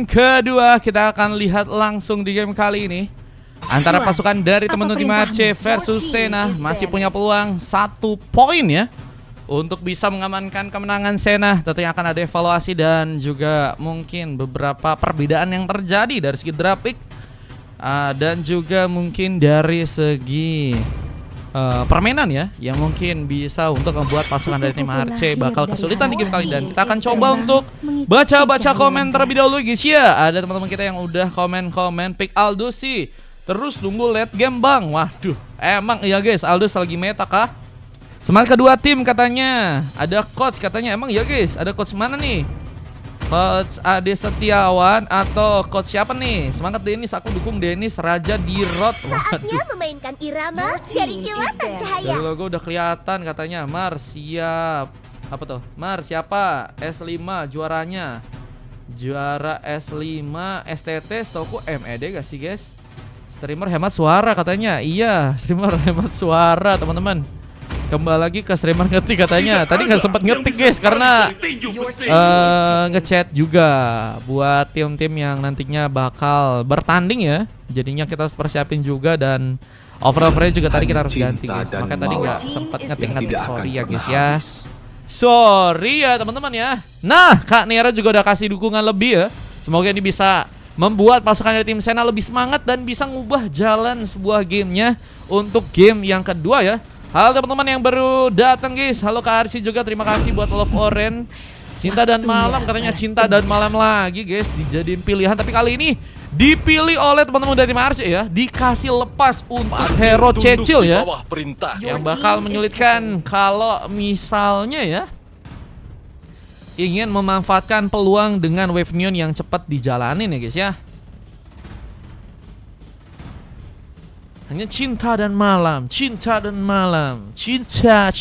Kedua, kita akan lihat langsung di game kali ini antara pasukan dari teman-teman tim Aceh versus Sena. Masih punya peluang 1 poin ya untuk bisa mengamankan kemenangan Sena. Tentunya akan ada evaluasi dan juga mungkin beberapa perbedaan yang terjadi dari segi draft pick, dan juga mungkin dari segi permainan ya, yang mungkin bisa untuk membuat pasukan dari tim Aceh bakal kesulitan di game kali. Dan kita akan coba untuk baca komen terlebih dahulu guys ya. Ada teman-teman kita yang udah komen pick Aldous sih terus tunggu late game bang. Waduh, emang iya guys, Aldous lagi meta kah? Semangat kedua tim katanya. Ada coach katanya, emang ya guys, ada coach mana nih? Coach Ade Setiawan atau coach siapa nih? Semangat Denis, aku dukung Denis Raja Dirot. Saatnya memainkan irama dari kilatan cahaya. Dari logo udah kelihatan katanya. Mar siap. Apa tuh? Mar siapa? S5 juaranya. Juara S5 STT Stoku MED gak sih guys? Streamer hemat suara katanya. Iya, streamer hemat suara teman-teman. Kembali lagi ke streamer ngetik katanya. Tadi nggak sempat ngetik guys karena ngechat juga buat tim-tim yang nantinya bakal bertanding ya. Jadinya kita harus persiapin juga dan over-overnya juga tadi kita harus ganti guys. Makanya tadi nggak sempat ngetik, sorry ya guys ya. Sorry ya teman-teman ya. Nah, Kak Nera juga udah kasih dukungan lebih ya. Semoga ini bisa membuat pasukan dari tim Sena lebih semangat dan bisa ngubah jalan sebuah gamenya untuk game yang kedua ya. Halo teman-teman yang baru datang guys. Halo Kak Arsi juga, terima kasih buat Love Orange. Cinta dan malam katanya, cinta dan malam lagi guys dijadiin pilihan, tapi kali ini dipilih oleh teman-teman dari tim Arsi ya. Dikasih lepas untuk hero Cecil ya, yang bakal menyulitkan kalau misalnya ya ingin memanfaatkan peluang dengan wave neon yang cepat dijalanin ya guys ya. Hanya cinta dan malam, cinta dan malam, cinta.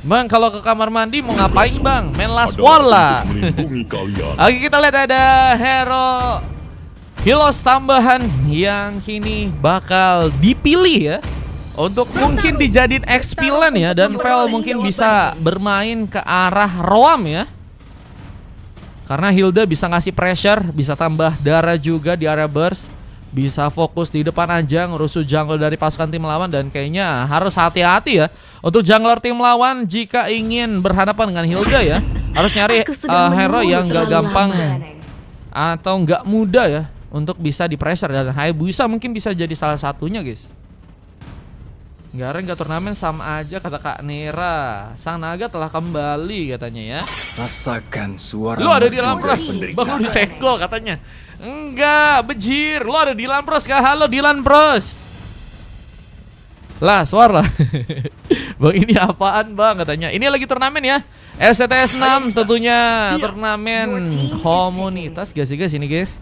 Bang, kalau ke kamar mandi mau ngapain bang? Main Last War lah. Oke, kita lihat ada hero helos tambahan yang kini bakal dipilih ya, untuk mungkin dijadiin XP lane ya. Dan Vel mungkin bisa bermain ke arah Roam ya, karena Hilda bisa ngasih pressure, bisa tambah darah juga di area burst, bisa fokus di depan aja ngerusuh jungle dari pasukan tim lawan. Dan kayaknya harus hati-hati ya untuk jungler tim lawan jika ingin berhadapan dengan Hilda ya. Harus nyari hero yang gak gampang atau gak mudah ya untuk bisa di pressure. Dan Hayabusa mungkin bisa jadi salah satunya guys. Garen gak turnamen sama aja kata Kak Nera. Sang naga telah kembali katanya ya. Rasakan suara. Lu ada di Lampros, bang lu disenggol katanya. Enggak, bejir. Lu ada di Lampros kah? Halo Dilan Bros. Lah, suara lah. Bang ini apaan bang katanya. Ini lagi turnamen ya, STTS 6 tentunya. Turnamen komunitas gak sih guys ini guys?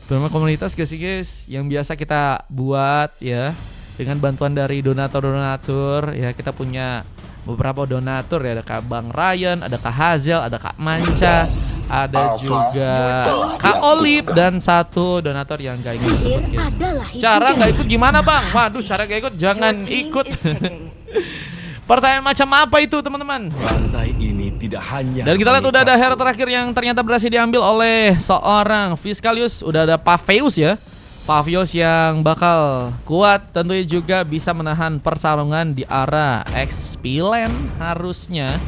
Turnamen komunitas gak sih guys? Yang biasa kita buat ya, dengan bantuan dari donatur-donatur ya. Kita punya beberapa donatur ya, ada Kak Bang Ryan, ada Kak Hazel, ada Kak Manca, ada juga Kak Olip, dan satu donatur yang gak ikut guys. Cara gak ikut gimana bang? Waduh, cara gak ikut jangan ikut. Pertanyaan macam apa itu teman-teman? Rantai ini tidak hanya. Dan kita lihat udah ada hero terakhir yang ternyata berhasil diambil oleh seorang Fiskalius. Udah ada Paveus ya, Pavios yang bakal kuat, tentunya juga bisa menahan pertarungan di arah XP lane harusnya,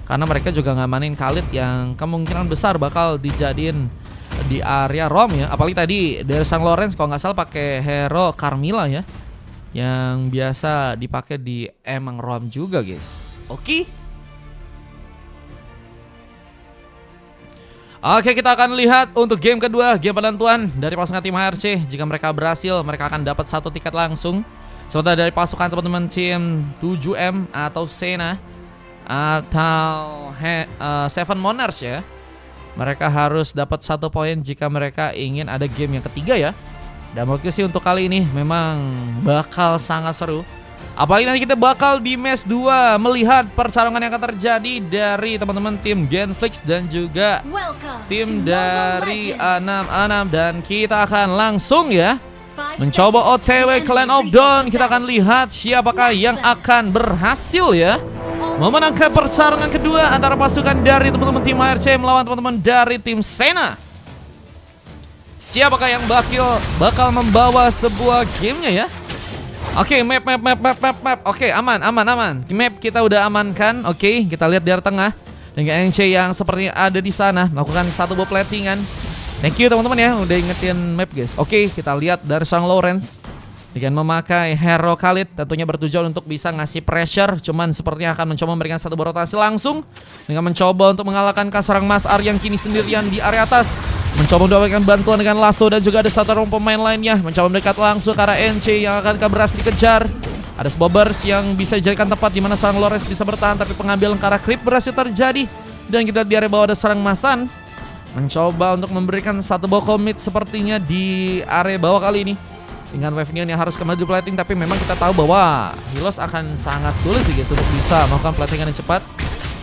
karena mereka juga ngamanin Khalid yang kemungkinan besar bakal dijadiin di area Rom ya. Apalagi tadi dari Sang Lawrence kalau nggak salah pakai hero Carmilla ya, yang biasa dipakai di emang Rom juga guys. Oke. Oke, kita akan lihat untuk game kedua, game penentuan dari pasukan tim HRC. Jika mereka berhasil, mereka akan dapat 1 tiket langsung. Sementara dari pasukan teman-teman tim 7M atau Sena atau Seven Monarchs ya, mereka harus dapat 1 poin jika mereka ingin ada game yang ketiga ya. Dan menurutku sih untuk kali ini memang bakal sangat seru. Apalagi nanti kita bakal di match 2 melihat pertarungan yang akan terjadi dari teman-teman tim Genflix dan juga tim dari A66. Dan kita akan langsung ya mencoba OTW Clan of Dawn. Kita akan lihat siapakah yang akan berhasil ya memenangkan pertarungan kedua antara pasukan dari teman-teman tim ARC melawan teman-teman dari tim Sena. Siapakah yang bakal membawa sebuah gamenya ya? Oke, map. Oke, aman. Map kita udah amankan. Oke, kita lihat dari tengah dengan NC yang sepertinya ada di sana melakukan satu buah platingan. Thank you teman-teman ya udah ingetin map guys. Oke, kita lihat dari sang Lawrence dengan memakai Hero Khalid tentunya bertujuan untuk bisa ngasih pressure, cuman sepertinya akan mencoba memberikan satu rotasi langsung dengan mencoba untuk mengalahkan seorang Mas Ar yang kini sendirian di area atas. Mencoba mendapatkan bantuan dengan lasso dan juga ada satu orang pemain lainnya mencoba mendekat langsung ke arah NC yang akan berhasil dikejar. Ada sebuah burst yang bisa dijadikan tempat di mana seorang Lawrence bisa bertahan, tapi pengambilan ke arah creep berhasil terjadi. Dan kita di area bawah ada seorang Masan mencoba untuk memberikan satu buah commit sepertinya di area bawah kali ini dengan Wave Neon yang harus kembali di plating, tapi memang kita tahu bahwa Hilos akan sangat sulit sih guys untuk bisa melakukan platingan yang cepat.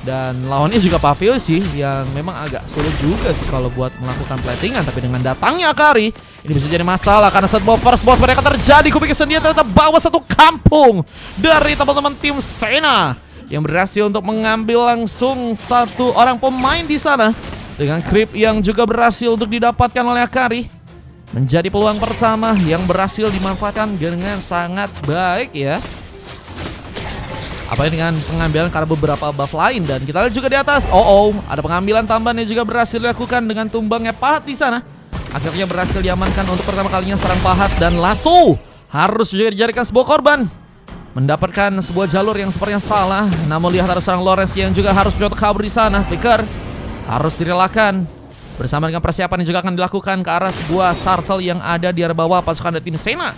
Dan lawannya juga Pavio sih yang memang agak sulit juga sih kalau buat melakukan platingan, tapi dengan datangnya Akari ini bisa jadi masalah karena saat first boss mereka terjadi. Kupikir sendiri ternyata bawa satu kampung dari teman-teman tim Sena yang berhasil untuk mengambil langsung satu orang pemain di sana dengan creep yang juga berhasil untuk didapatkan oleh Akari. Menjadi peluang pertama yang berhasil dimanfaatkan dengan sangat baik ya. Apalagi dengan pengambilan karena beberapa buff lain. Dan kita lihat juga di atas, ada pengambilan tambahan yang juga berhasil dilakukan dengan tumbangnya Pahat di sana. Akhirnya berhasil diamankan untuk pertama kalinya serang Pahat, dan lasso harus juga dijadikan sebuah korban. Mendapatkan sebuah jalur yang sepertinya salah. Namun lihat ada serang Lawrence yang juga harus mencoba kabur di sana. Flicker harus direlakan bersama dengan persiapan yang juga akan dilakukan ke arah sebuah turtle yang ada di area bawah pasukan dari tim Sena.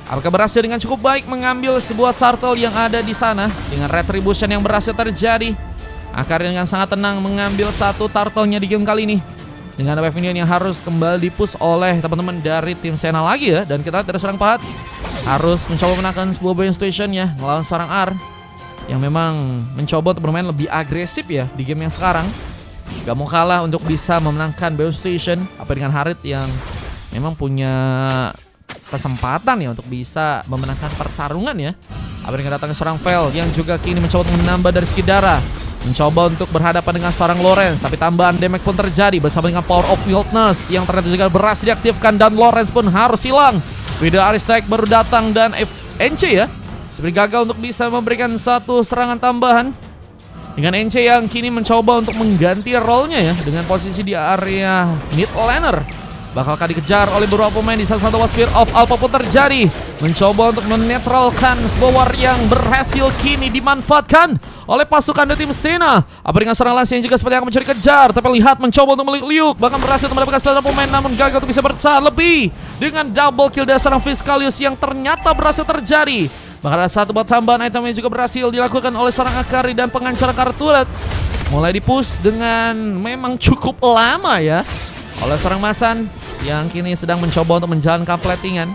Apakah berhasil dengan cukup baik mengambil sebuah turtle yang ada di sana dengan retribution yang berhasil terjadi. Akari dengan sangat tenang mengambil satu turtle-nya di game kali ini dengan Wave Neon yang harus kembali dipush oleh teman-teman dari tim Sena lagi ya. Dan kita dari serang Pahat harus mencoba menangkan sebuah buying station ya melawan seorang Ar yang memang mencoba untuk bermain lebih agresif ya di game yang sekarang. Gak mau kalah untuk bisa memenangkan buying station apa dengan Harit yang memang punya kesempatan ya untuk bisa memenangkan pertarungan ya. Apa dengan datangnya seorang Vel yang juga kini mencoba untuk menambah dari segi darah, mencoba untuk berhadapan dengan seorang Lawrence, tapi tambahan damage pun terjadi bersama dengan Power of Wildness yang ternyata juga berhasil diaktifkan dan Lawrence pun harus hilang. Video Aristek baru datang dan NC ya seperti gagal untuk bisa memberikan satu serangan tambahan dengan NC yang kini mencoba untuk mengganti role-nya ya dengan posisi di area mid laner. Bakalkah dikejar oleh beberapa pemain di salah satu Spear of Alpha pun terjadi. Mencoba untuk menetralkan sebuah war yang berhasil kini dimanfaatkan oleh pasukan dari tim Sena. Apa dengan serang Lance yang juga seperti akan mencuri kejar, tapi lihat mencoba untuk meliuk-liuk, bahkan berhasil mendapatkan satu pemain namun gagal untuk bisa bertahan lebih dengan double kill dari seorang Fiskalius yang ternyata berhasil terjadi. Bahkan ada satu buat tambahan item yang juga berhasil dilakukan oleh seorang Akari dan pengancar turret mulai dipush dengan memang cukup lama ya oleh seorang Masan yang kini sedang mencoba untuk menjalankan platingan,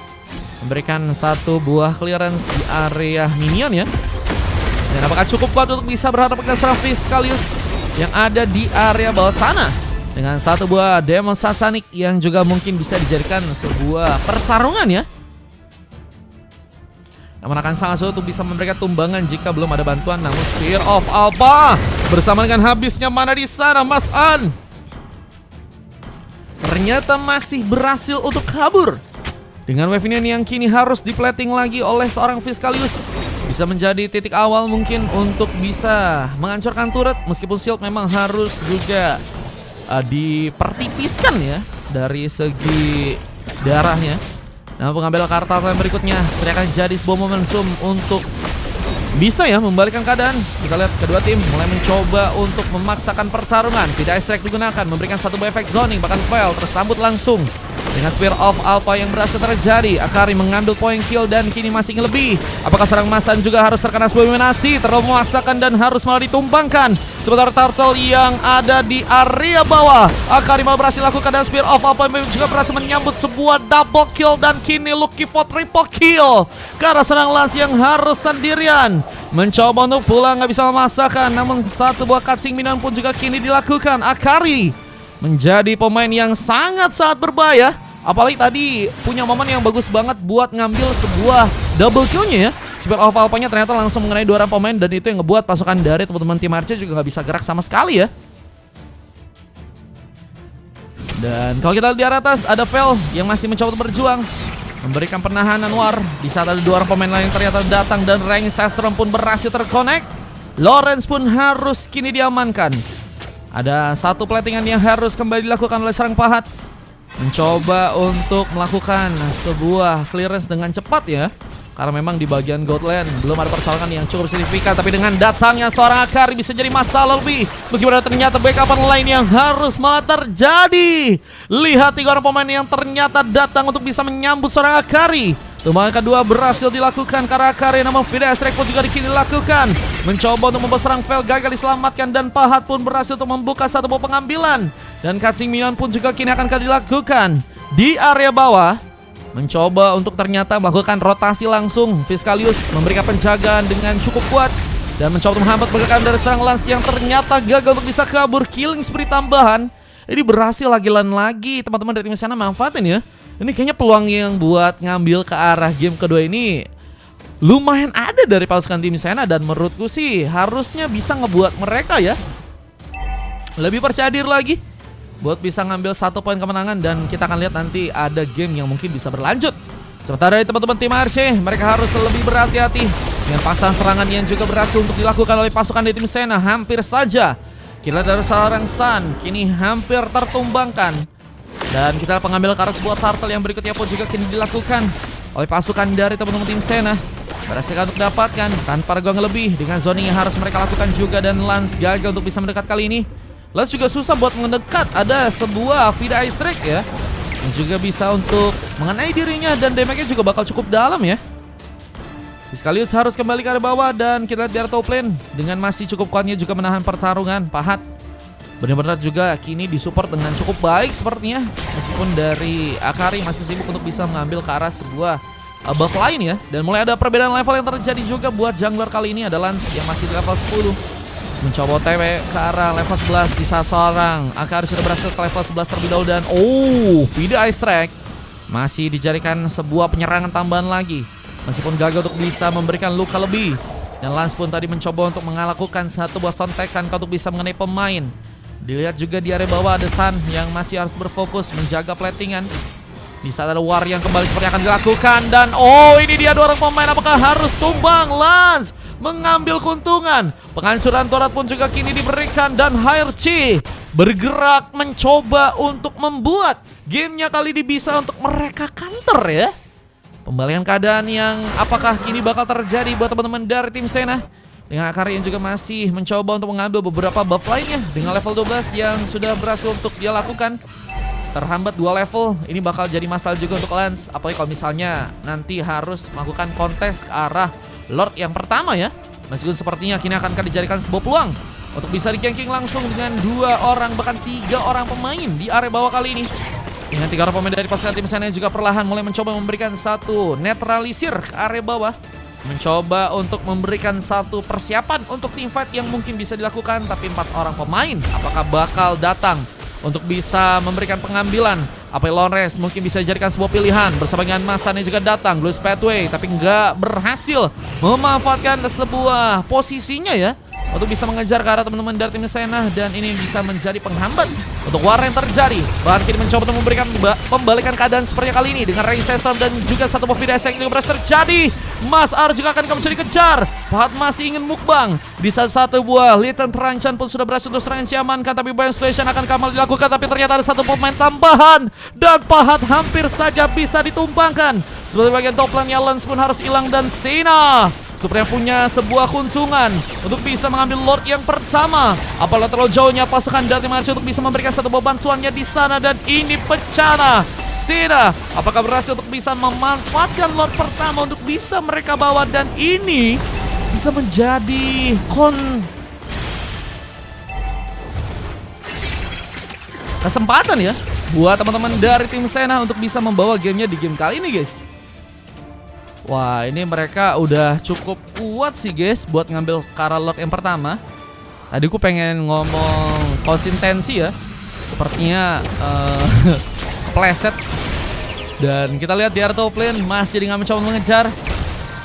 memberikan satu buah clearance di area minion ya. Dan apakah cukup kuat untuk bisa berhadapan dengan seorang Fiskalius yang ada di area bawah sana dengan satu buah Demon Sasanic yang juga mungkin bisa dijadikan sebuah pertarungan ya. Namun akan sangat sulit untuk bisa memberikan tumbangan jika belum ada bantuan. Namun Spear of Alpha bersama dengan habisnya mana di sana Mas An ternyata masih berhasil untuk kabur dengan Wave Neon yang kini harus diplating lagi oleh seorang Fiskalius. Bisa menjadi titik awal mungkin untuk bisa menghancurkan turret, meskipun shield memang harus juga dipertipiskan ya dari segi darahnya. Nah, pengambil kartu yang berikutnya seperti akan jadi sebuah momentum untuk bisa ya membalikkan keadaan. Kita lihat kedua tim mulai mencoba untuk memaksakan pertarungan. Tidak strike digunakan, memberikan satu buah efek zoning, bahkan fail tersambut langsung dengan Spear of Alpha yang berhasil terjadi. Akari mengambil point kill dan kini masih ingin lebih. Apakah serang Masan juga harus terkena sebuah eliminasi, terlalu memaksakan dan harus malah ditumbangkan. Sementara turtle yang ada di area bawah, Akari malah berhasil lakukan dan Spear of Alpha juga berhasil menyambut sebuah double kill dan kini looking for triple kill karena serang Lance yang harus sendirian. Mencoba untuk pulang, nggak bisa memaksakan, namun satu buah catching minion pun juga kini dilakukan. Akari menjadi pemain yang sangat-sangat berbahaya. Apalagi tadi punya momen yang bagus banget buat ngambil sebuah double kill-nya ya. Speed of Alpha-nya ternyata langsung mengenai 2 orang pemain, dan itu yang ngebuat pasukan dari teman-teman tim Archer juga nggak bisa gerak sama sekali ya. Dan kalau kita lihat di arah atas ada Vel yang masih mencoba untuk berjuang, memberikan penahanan war di saat ada 2 orang pemain lain yang ternyata datang, dan Range Sestrom pun berhasil terkonek. Lawrence pun harus kini diamankan. Ada satu platingan yang harus kembali dilakukan oleh Sarang Pahat, mencoba untuk melakukan sebuah clearance dengan cepat ya, karena memang di bagian Goldland belum ada persoalan yang cukup signifikan. Tapi dengan datangnya seorang Akari bisa jadi masalah lebih, meskipun ada ternyata backupan lain yang harus malah terjadi. Lihat 3 orang pemain yang ternyata datang untuk bisa menyambut seorang Akari. Tumbangan kedua berhasil dilakukan karena Akari, namun Vida Strike pun juga kini dilakukan, mencoba untuk memberserang Vel, gagal diselamatkan, dan Pahat pun berhasil untuk membuka satu buah pengambilan. Dan catching minion pun juga kini akan dilakukan di area bawah, mencoba untuk ternyata melakukan rotasi langsung. Fiskalius memberikan penjagaan dengan cukup kuat dan mencoba untuk menghambat pergerakan dari serang Lance yang ternyata gagal untuk bisa kabur. Killing spree tambahan ini berhasil lagi teman-teman dari tim sana manfaatin ya. Ini kayaknya peluang yang buat ngambil ke arah game kedua ini lumayan ada dari pasukan tim sana, dan menurutku sih harusnya bisa ngebuat mereka ya lebih percaya diri lagi buat bisa ngambil 1 poin kemenangan, dan kita akan lihat nanti ada game yang mungkin bisa berlanjut. Sementara dari teman-teman tim ARC, mereka harus lebih berhati-hati dengan pasang serangan yang juga berhasil untuk dilakukan oleh pasukan dari tim Sena. Hampir saja kita dari seorang Sun kini hampir tertumbangkan, dan kita pengambil ke arah sebuah turtle yang berikutnya pun juga kini dilakukan oleh pasukan dari teman-teman tim Sena. Berhasil untuk dapatkan tanpa ragu lebih dengan zoning yang harus mereka lakukan juga, dan Lance gagal untuk bisa mendekat kali ini. Lance juga susah buat mendekat, ada sebuah Vida Strike ya yang juga bisa untuk mengenai dirinya, dan damage-nya juga bakal cukup dalam ya. Fiskalius harus kembali ke arah bawah, dan kita lihat di area top lane dengan masih cukup kuatnya juga menahan pertarungan. Pahat benar-benar juga kini disupport dengan cukup baik sepertinya, meskipun dari Akari masih sibuk untuk bisa mengambil ke arah sebuah buff lain ya. Dan mulai ada perbedaan level yang terjadi juga buat jungler kali ini. Ada Lance yang masih di level 10 mencoba OTW ke arah level 11, bisa seorang Akari sudah berhasil ke level 11 terlebih dahulu, dan Vida Strike masih dijadikan sebuah penyerangan tambahan lagi meskipun gagal untuk bisa memberikan luka lebih. Dan Lance pun tadi mencoba untuk melakukan satu buah sontekan untuk bisa mengenai pemain. Dilihat juga di area bawah ada Sun yang masih harus berfokus menjaga platingan. Di saat ada war yang kembali seperti akan dilakukan, dan ini dia 2 orang pemain, apakah harus tumbang? Lance mengambil keuntungan. Penghancuran turret pun juga kini diberikan, dan HRC bergerak mencoba untuk membuat gamenya kali ini bisa untuk mereka counter ya. Pembalikan keadaan yang apakah kini bakal terjadi buat teman-teman dari tim Sena, dengan Akari yang juga masih mencoba untuk mengambil beberapa buff lainnya dengan level 12 yang sudah berhasil untuk dia lakukan. Terhambat 2 level, ini bakal jadi masalah juga untuk Lance, apalagi kalau misalnya nanti harus melakukan kontes ke arah Lord yang pertama ya. Meskipun sepertinya kini akan dijadikan sebuah peluang untuk bisa di-ganking langsung dengan 2 orang bahkan 3 orang pemain di area bawah kali ini. Dengan 3 orang pemain dari pasukan tim sana juga perlahan mulai mencoba memberikan satu netralisir ke area bawah, mencoba untuk memberikan satu persiapan untuk team fight yang mungkin bisa dilakukan. Tapi 4 orang pemain apakah bakal datang untuk bisa memberikan pengambilan? Apa Lawrence mungkin bisa dijadikan sebuah pilihan bersama dengan Masan yang juga datang Blue Pathway, tapi nggak berhasil memanfaatkan sebuah posisinya ya untuk bisa mengejar ke arah teman-teman dari tim Sena, dan ini bisa menjadi penghambat untuk war yang terjadi. Bahkan kini mencoba untuk memberikan pembalikan keadaan seperti kali ini dengan Ray Sesam dan juga satu buah Vida Strike yang berhasil terjadi. Mas R juga akan kembali dikejar. Pahat masih ingin mukbang. Di saat satu buah Lieutenant Ranchan pun sudah berhasil untuk serangan diamankan, tapi Bind Station akan kembali dilakukan, tapi ternyata ada satu pemain tambahan dan Pahat hampir saja bisa ditumbangkan. Sebagai bagian top lane, Lance pun harus hilang, dan Sena sepertinya punya sebuah kunjungan untuk bisa mengambil Lord yang pertama. Apalagi terlalu jauhnya pasukan dari March untuk bisa memberikan satu buah bantuannya di sana, dan ini pecah. Sena apakah berhasil untuk bisa memanfaatkan Lord pertama untuk bisa mereka bawa, dan ini bisa menjadi kesempatan ya buat teman-teman dari tim Sena untuk bisa membawa gamenya di game kali ini guys. Wah, ini mereka udah cukup kuat sih guys buat ngambil Kara Lord yang pertama. Tadi aku pengen ngomong konsistensi ya, sepertinya pleset. Dan kita lihat di area top lane masih dengan mencoba mengejar.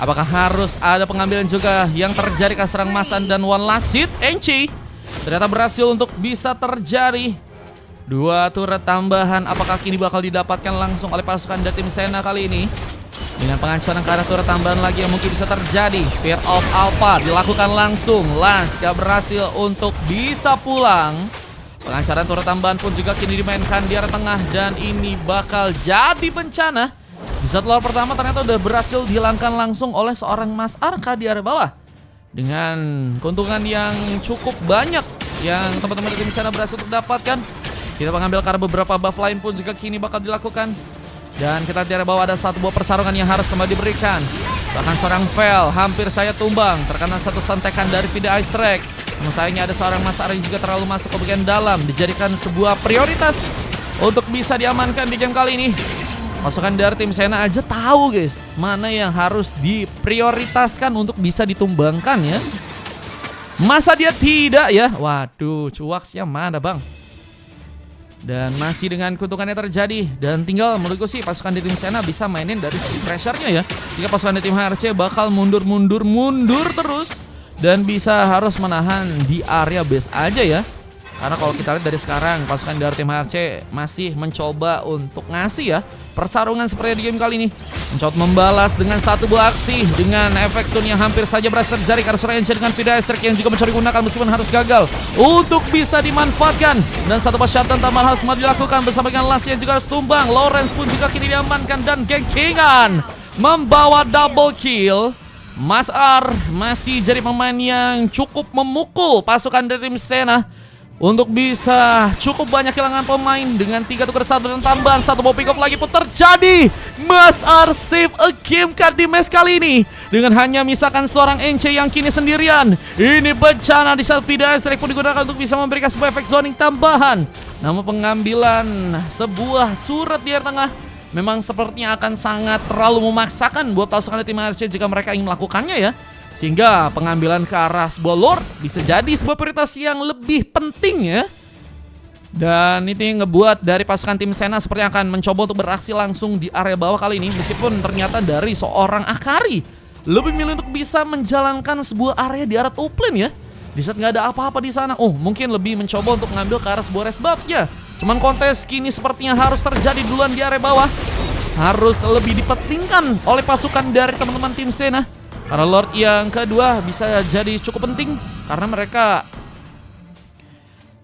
Apakah harus ada pengambilan juga yang terjadi ke serang Masan dan one last hit Enchi ternyata berhasil untuk bisa terjadi. 2 turret tambahan apakah kini bakal didapatkan langsung oleh pasukan dari tim Sena kali ini? Dengan pengancuran ke arah turret tambahan lagi yang mungkin bisa terjadi. Spear of Alpha dilakukan langsung. Lance gak berhasil untuk bisa pulang. Pengancaran turret tambahan pun juga kini dimainkan di arah tengah. Dan ini bakal jadi bencana. Di saat lore pertama ternyata udah berhasil dihilangkan langsung oleh seorang Mas Arka di area bawah. Dengan keuntungan yang cukup banyak yang teman-teman dari tim Sena berhasil untuk dapatkan. Kita mengambil karena beberapa buff lain pun juga kini bakal dilakukan. Dan kita lihat bahwa ada satu buah pertarungan yang harus kembali diberikan. Bahkan seorang Vel hampir saya tumbang terkena satu santekan dari Vida Ice Track. Namun sayangnya ada seorang Mas Ari juga terlalu masuk ke bagian dalam. Dijadikan sebuah prioritas untuk bisa diamankan di game kali ini. Pasukan dari tim Sena aja tahu guys mana yang harus diprioritaskan untuk bisa ditumbangkan ya. Masa dia tidak ya? Waduh, cuaksnya mana bang? Dan masih dengan keuntungannya terjadi. Dan tinggal menurutku sih pasukan di tim Sena bisa mainin dari pressure-nya ya. Jika pasukan di tim HRC bakal mundur terus. Dan bisa harus menahan di area base aja ya. Karena kalau kita lihat dari sekarang pasukan dari tim HRC masih mencoba untuk ngasih ya pertarungan seperti di game kali ini. Mencoba membalas dengan satu buah aksi dengan efek stun yang hampir saja berhasil terjadi karena seorang Enchi dengan Vida Estrik yang juga mencuri gunakan meskipun harus gagal untuk bisa dimanfaatkan. Dan satu shutdown tambahan harus dilakukan bersama dengan Lance yang juga harus tumbang. Lawrence pun juga kini diamankan dan gengkingan membawa double kill. Mas Ar masih jadi pemain yang cukup memukul pasukan dari tim Sena untuk bisa cukup banyak kehilangan pemain dengan 3 tukar 1 dan tambahan 1 ball pick up lagi pun terjadi. Mas Ar save a game card di match kali ini dengan hanya misalkan seorang Enchi yang kini sendirian. Ini bencana di saat Vida Estrik pun digunakan untuk bisa memberikan sebuah efek zoning tambahan. Namun pengambilan sebuah turret di area tengah memang sepertinya akan sangat terlalu memaksakan buat pasukan tim HRC jika mereka ingin melakukannya ya. Sehingga pengambilan ke arah sebuah lord bisa jadi sebuah prioritas yang lebih penting ya. Dan ini ngebuat dari pasukan tim Sena seperti akan mencoba untuk beraksi langsung di area bawah kali ini. Meskipun ternyata dari seorang Akari lebih milih untuk bisa menjalankan sebuah area di arah top lane ya. Di saat nggak ada apa-apa di sana. Oh mungkin lebih mencoba untuk mengambil ke arah sebuah rest buff ya. Cuman kontes kini sepertinya harus terjadi duluan di area bawah. Harus lebih dipentingkan oleh pasukan dari teman-teman tim Sena. Karena Lord yang kedua bisa jadi cukup penting karena mereka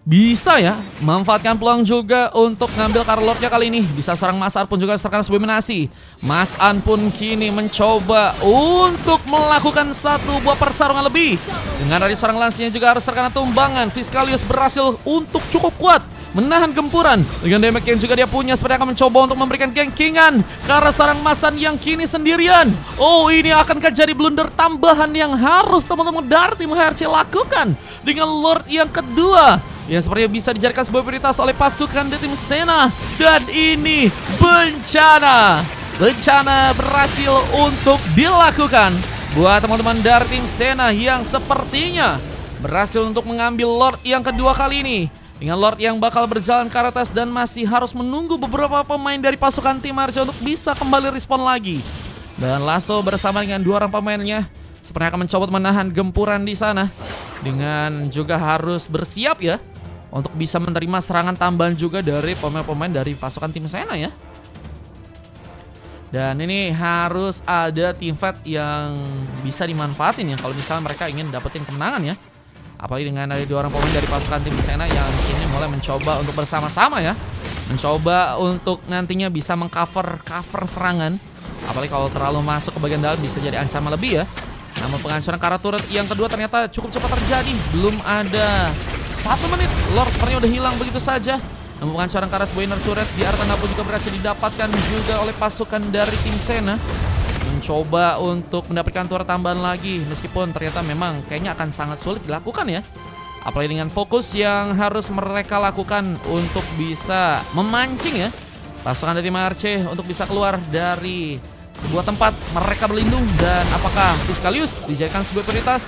bisa ya memanfaatkan peluang juga untuk ngambil karena Lordnya kali ini. Bisa serang Mas Ar pun juga terkena sebuah dominasi. Mas An pun kini mencoba untuk melakukan satu buah pertarungan lebih. Dengan dari serang Lance-nya juga harus terkena tumbangan. Fiskalius berhasil untuk cukup kuat menahan gempuran dengan damage yang juga dia punya. Seperti akan mencoba untuk memberikan gengkingan ke arah sarang Masan yang kini sendirian. Oh ini akan jadi blunder tambahan yang harus teman-teman dari tim HRC lakukan dengan Lord yang kedua yang sepertinya bisa dijadikan sebuah prioritas oleh pasukan dari tim Sena. Dan ini bencana berhasil untuk dilakukan buat teman-teman dari tim Sena yang sepertinya berhasil untuk mengambil Lord yang kedua kali ini. Dengan Lord yang bakal berjalan ke atas dan masih harus menunggu beberapa pemain dari pasukan tim HRC untuk bisa kembali respon lagi. Dan Lasso bersama dengan 2 orang pemainnya sepertinya akan mencoba menahan gempuran di sana. Dengan juga harus bersiap ya untuk bisa menerima serangan tambahan juga dari pemain-pemain dari pasukan tim Sena ya. Dan ini harus ada team fight yang bisa dimanfaatin ya kalau misalnya mereka ingin dapetin kemenangan ya. Apalagi dengan ada 2 orang pemain dari pasukan tim Sena yang kini mulai mencoba untuk bersama-sama ya. Mencoba untuk nantinya bisa mengcover serangan. Apalagi kalau terlalu masuk ke bagian dalam bisa jadi ancaman lebih ya. Namun penghancuran Kara turret yang kedua ternyata cukup cepat terjadi. Belum ada 1 menit Lord sepertinya udah hilang begitu saja. Namun penghancuran Kara sebuah inner turret di arah tengah pun juga berhasil didapatkan juga oleh pasukan dari tim Sena. Mencoba untuk mendapatkan turret tambahan lagi. Meskipun ternyata memang kayaknya akan sangat sulit dilakukan ya. Apalagi dengan fokus yang harus mereka lakukan untuk bisa memancing ya pasukan dari HRC untuk bisa keluar dari sebuah tempat mereka berlindung. Dan apakah Fiskalius dijadikan sebuah prioritas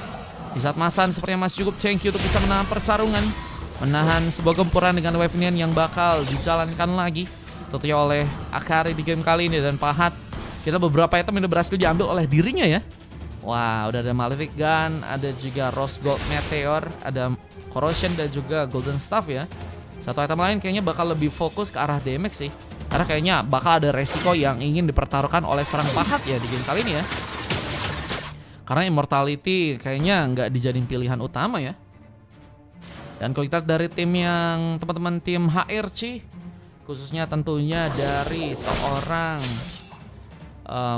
di saat Masan sepertinya masih cukup cengki untuk bisa menahan pertarungan, menahan sebuah gempuran dengan Wavenian yang bakal dijalankan lagi tentunya oleh Akari di game kali ini. Dan Pahat Kita beberapa item yang udah berhasil diambil oleh dirinya ya. Wah, udah ada Malefic Gun, ada juga Rose Gold Meteor, ada Corrosion dan juga Golden Staff ya. Satu item lain kayaknya bakal lebih fokus ke arah damage sih. Karena kayaknya bakal ada resiko yang ingin dipertaruhkan oleh seorang pahat ya di game kali ini ya. Karena Immortality kayaknya nggak dijadiin pilihan utama ya. Dan kalau kita dari tim yang teman-teman tim HRC, khususnya tentunya dari seorang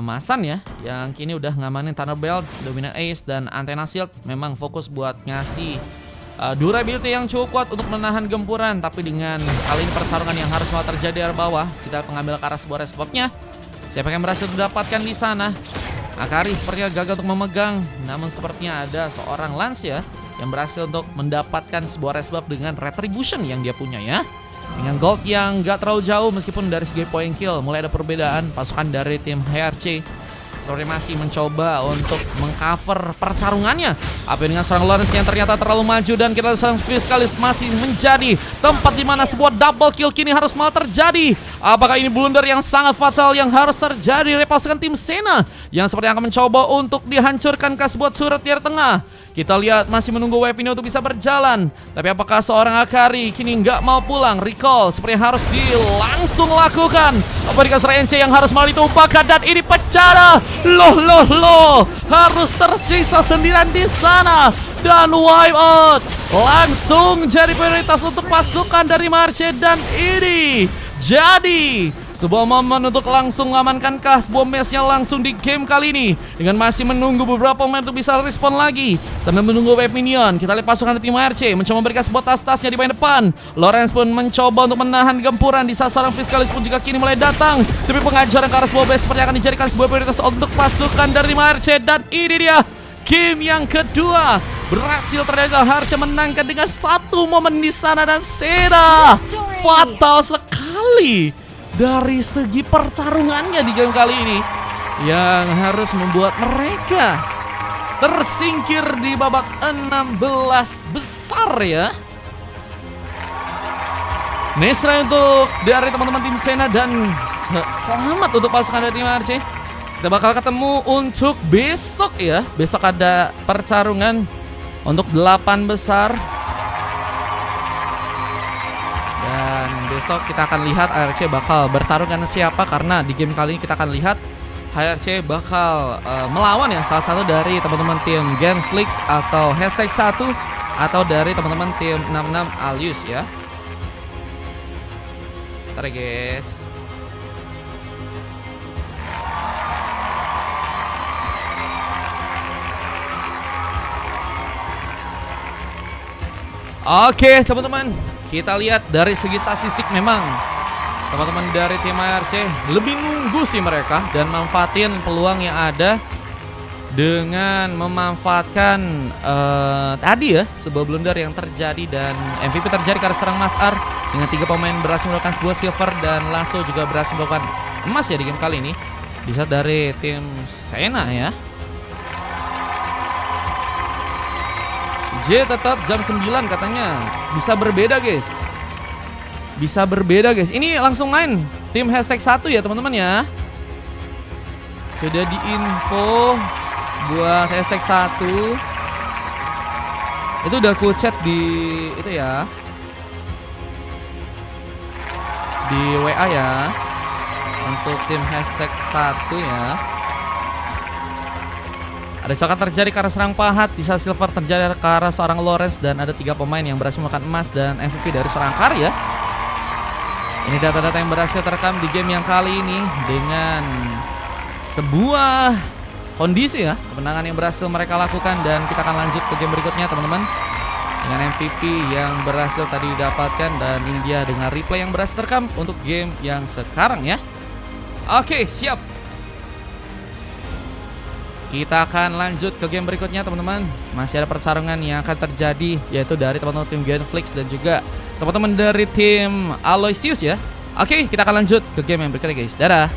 Masan ya, yang kini udah ngamanin Thunder Belt, Dominant Ace, dan Antenna Shield. Memang fokus buat ngasih durability yang cukup kuat untuk menahan gempuran. Tapi dengan kali ini pertarungan yang harus malah terjadi dari bawah, kita mengambil ke arah sebuah res buff-nya. Siapa yang berhasil mendapatkan di sana? Akari sepertinya gagal untuk memegang, namun sepertinya ada seorang Lance ya yang berhasil untuk mendapatkan sebuah res buff dengan Retribution yang dia punya ya. Dengan gold yang gak terlalu jauh meskipun dari segi point kill mulai ada perbedaan. Pasukan dari tim HRC seperti masih mencoba untuk mengcover pertarungannya. Apa dengan seorang Lawrence yang ternyata terlalu maju, dan kita seorang Fiscalis masih menjadi tempat di mana sebuah double kill kini harus malah terjadi. Apakah ini blunder yang sangat fatal yang harus terjadi dari pasukan tim Sena yang seperti akan mencoba untuk dihancurkan ke sebuah turret di tengah. Kita lihat masih menunggu wave ini untuk bisa berjalan. Tapi apakah seorang Akari kini nggak mau pulang? Recall seperti harus langsung lakukan. Apa dikasih NC yang harus malah ditumpahkan, dan ini pecah. Loh. Harus tersisa sendirian di sana. Dan wipe out. Langsung jadi prioritas untuk pasukan dari Marche, dan ini jadi sebuah momen untuk langsung mengamankan sebuah match-nya langsung di game kali ini. Dengan masih menunggu beberapa momen untuk bisa respon lagi sambil menunggu wave minion. Kita lihat pasukan dari tim RC mencoba memberikan sebuah tas-tasnya di bagian depan. Lawrence pun mencoba untuk menahan gempuran di saat seorang Fiscalis pun juga kini mulai datang. Tapi pengajaran ke arah sebuah base seperti akan dijadikan sebuah prioritas untuk pasukan dari tim RC. Dan ini dia game yang kedua berhasil terjadi. Harus menangkan dengan satu momen di sana, dan Sena fatal sekali dari segi pertarungannya di game kali ini yang harus membuat mereka tersingkir di babak 16 besar ya. Nesra untuk dari teman-teman tim Sena, dan selamat untuk pasukan dari tim RC. Kita bakal ketemu untuk besok ya. Besok ada pertarungan untuk 8 besar. Dan besok kita akan lihat HRC bakal bertarung dengan siapa, karena di game kali ini kita akan lihat HRC bakal melawan ya salah satu dari teman-teman tim Genflix atau #1 atau dari teman-teman tim 66 Alius ya. Bentar ya guys. Oke teman-teman, kita lihat dari segi statistik memang teman-teman dari tim ARC lebih nunggu sih mereka dan manfaatin peluang yang ada dengan memanfaatkan tadi ya sebuah blunder yang terjadi, dan MVP terjadi karena serang Mas Ar dengan 3 pemain berhasil melakukan sebuah silver dan langsung juga berhasil melakukan emas ya di game kali ini. Bisa dari tim Sena ya. J tetap jam 9 katanya. Bisa berbeda guys. Bisa berbeda guys. Ini langsung main tim #1 ya teman-teman ya. Sudah diinfo buat #1. Itu udah aku chat di itu ya. Di WA ya. Untuk tim #1 ya. Ada coklat terjadi karena serang pahat, bisa silver terjadi ke arah seorang Lawrence, dan ada 3 pemain yang berhasil melakukan emas dan MVP dari seorang karya. Ini data-data yang berhasil terekam di game yang kali ini dengan sebuah kondisi ya, kemenangan yang berhasil mereka lakukan, dan kita akan lanjut ke game berikutnya teman-teman. Dengan MVP yang berhasil tadi didapatkan, dan ini dia dengan replay yang berhasil terekam untuk game yang sekarang ya. Oke, siap. Kita akan lanjut ke game berikutnya teman-teman. Masih ada pertarungan yang akan terjadi, yaitu dari teman-teman tim Genflix dan juga teman-teman dari tim Aloysius ya. Oke, kita akan lanjut ke game yang berikutnya guys. Dadah.